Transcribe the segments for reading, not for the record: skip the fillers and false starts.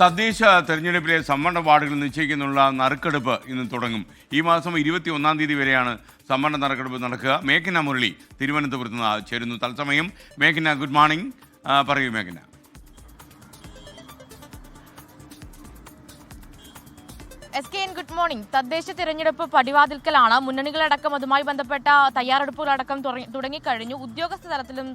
തദ്ദേശ തെരഞ്ഞെടുപ്പിലെ സംവരണ വാർഡുകൾ നിശ്ചയിക്കുന്നുള്ള നറുക്കെടുപ്പ് ഇന്ന് തുടങ്ങും. ഈ മാസം 21 തീയതി വരെയാണ് സംവരണ നറുക്കെടുപ്പ് നടക്കുക. മേഘന മുരളി തിരുവനന്തപുരത്ത് നിന്ന് ചേരുന്നു തത്സമയം. മേഘന, ഗുഡ് മോർണിംഗ്. പറയൂ മേഘന. Good morning. തദ്ദേശ തിരഞ്ഞെടുപ്പ് പടിവാതിൽക്കലാണ്. മുന്നണികളടക്കം അതുമായി ബന്ധപ്പെട്ട തയ്യാറെടുപ്പുകളടക്കം തുടങ്ങിക്കഴിഞ്ഞു. ഉദ്യോഗസ്ഥ തലത്തിലും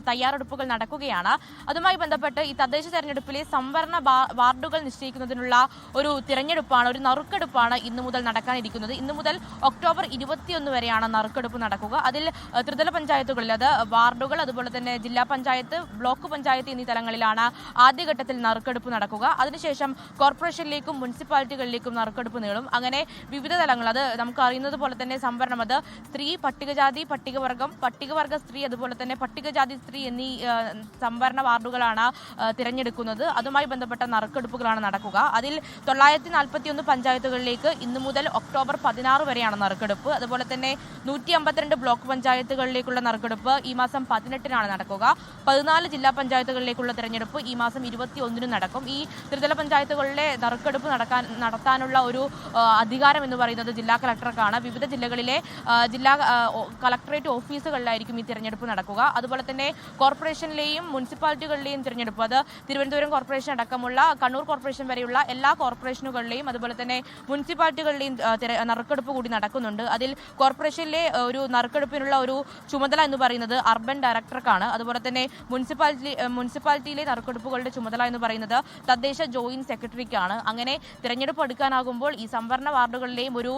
തയ്യാറെടുപ്പുകൾ നടക്കുകയാണ്. അതുമായി ബന്ധപ്പെട്ട് ഈ തദ്ദേശ തെരഞ്ഞെടുപ്പിലെ സംവരണ വാർഡുകൾ നിശ്ചയിക്കുന്നതിനുള്ള ഒരു തിരഞ്ഞെടുപ്പാണ്, ഒരു നറുക്കെടുപ്പാണ് ഇന്നു മുതൽ നടക്കാനിരിക്കുന്നത്. ഇന്നു മുതൽ ഒക്ടോബർ 21 വരെയാണ് നറുക്കെടുപ്പ് നടക്കുക. അതിൽ ത്രിതല പഞ്ചായത്തുകളിൽ, അത് വാർഡുകൾ, അതുപോലെ തന്നെ ജില്ലാ പഞ്ചായത്ത്, ബ്ലോക്ക് പഞ്ചായത്ത് എന്നീ തലങ്ങളിലാണ് ആദ്യഘട്ടത്തിൽ നറുക്കെടുപ്പ് നടക്കുക. അതിനുശേഷം കോർപ്പറേഷനിലേക്കും മുനിസിപ്പാലിറ്റികളിലേക്കും നറുക്കെടുപ്പ് നീളും. അങ്ങനെ വിവിധ തലങ്ങൾ, അത് നമുക്ക് അറിയുന്നത് പോലെ തന്നെ സംവരണം, അത് സ്ത്രീ, പട്ടികജാതി, പട്ടികവർഗ സ്ത്രീ, അതുപോലെ തന്നെ പട്ടികജാതി സ്ത്രീ എന്നീ സംവരണ വാർഡുകളാണ് തിരഞ്ഞെടുക്കുന്നത്. അതുമായി ബന്ധപ്പെട്ട നറുക്കെടുപ്പുകളാണ് നടക്കുക. അതിൽ 941 പഞ്ചായത്തുകളിലേക്ക് ഇന്നു മുതൽ ഒക്ടോബർ 16 വരെയാണ് നറുക്കെടുപ്പ്. അതുപോലെ തന്നെ 152 ബ്ലോക്ക് പഞ്ചായത്തുകളിലേക്കുള്ള നറുക്കെടുപ്പ് ഈ മാസം 18-നാണ് നടക്കുക. 14 ജില്ലാ പഞ്ചായത്തുകളിലേക്കുള്ള തിരഞ്ഞെടുപ്പ് ഈ മാസം 21-ന് നടക്കും. ഈ ത്രിതല പഞ്ചായത്തുകളിലെ നറുക്കെടുപ്പ് നടത്താനുള്ള ഒരു അധികാരം എന്ന് പറയുന്നത് ജില്ലാ കളക്ടർക്കാണ്. വിവിധ ജില്ലകളിലെ ജില്ലാ കളക്ടറേറ്റ് ഓഫീസുകളിലായിരിക്കും ഈ തിരഞ്ഞെടുപ്പ് നടക്കുക. അതുപോലെ തന്നെ കോർപ്പറേഷനിലെയും മുനിസിപ്പാലിറ്റികളിലെയും തിരഞ്ഞെടുപ്പ്, അത് തിരുവനന്തപുരം കോർപ്പറേഷൻ അടക്കമുള്ള കണ്ണൂർ കോർപ്പറേഷൻ വരെയുള്ള എല്ലാ കോർപ്പറേഷനുകളിലെയും അതുപോലെ തന്നെ മുനിസിപ്പാലിറ്റികളിലെയും നറുക്കെടുപ്പ് കൂടി നടക്കുന്നുണ്ട്. അതിൽ കോർപ്പറേഷനിലെ ഒരു നറുക്കെടുപ്പിനുള്ള ഒരു ചുമതല എന്ന് പറയുന്നത് അർബൻ ഡയറക്ടർക്കാണ്. അതുപോലെ തന്നെ മുനിസിപ്പാലിറ്റിയിലെ നറുക്കെടുപ്പുകളുടെ ചുമതല എന്ന് പറയുന്നത് തദ്ദേശ ജോയിന്റ് സെക്രട്ടറിക്കാണ്. അങ്ങനെ തിരഞ്ഞെടുപ്പ് എടുക്കാനാകുമ്പോൾ ഈ സംവരണ വാർഡുകളിലെയും ഒരു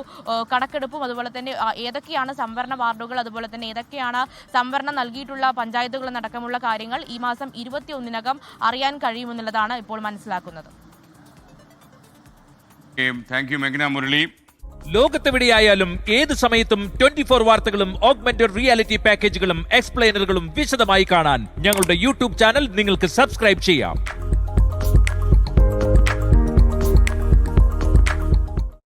കണക്കെടുപ്പും, അതുപോലെ തന്നെ ഏതൊക്കെയാണ് സംവരണ വാർഡുകൾ, അതുപോലെ തന്നെ ഏതൊക്കെയാണ് സംവരണം നൽകിയിട്ടുള്ള പഞ്ചായത്തുകൾ അടക്കമുള്ള കാര്യങ്ങൾ ഈ മാസം 21-നകം അറിയാൻ കഴിയുമെന്നുള്ളതാണ് ഇപ്പോൾ മനസ്സിലാക്കുന്നത്. താങ്ക് യു മേഘന മുരളി. ലോകത്തെവിടെയായാലും ഏത് സമയത്തും 24 വാർത്തകളും ഓഗ്മെന്റഡ് റിയാലിറ്റി പാക്കേജുകളും എക്സ്പ്ലെയിനറുകളും വിശദമായി കാണാൻ ഞങ്ങളുടെ യൂട്യൂബ് ചാനൽ നിങ്ങൾക്ക് സബ്സ്ക്രൈബ് ചെയ്യാം.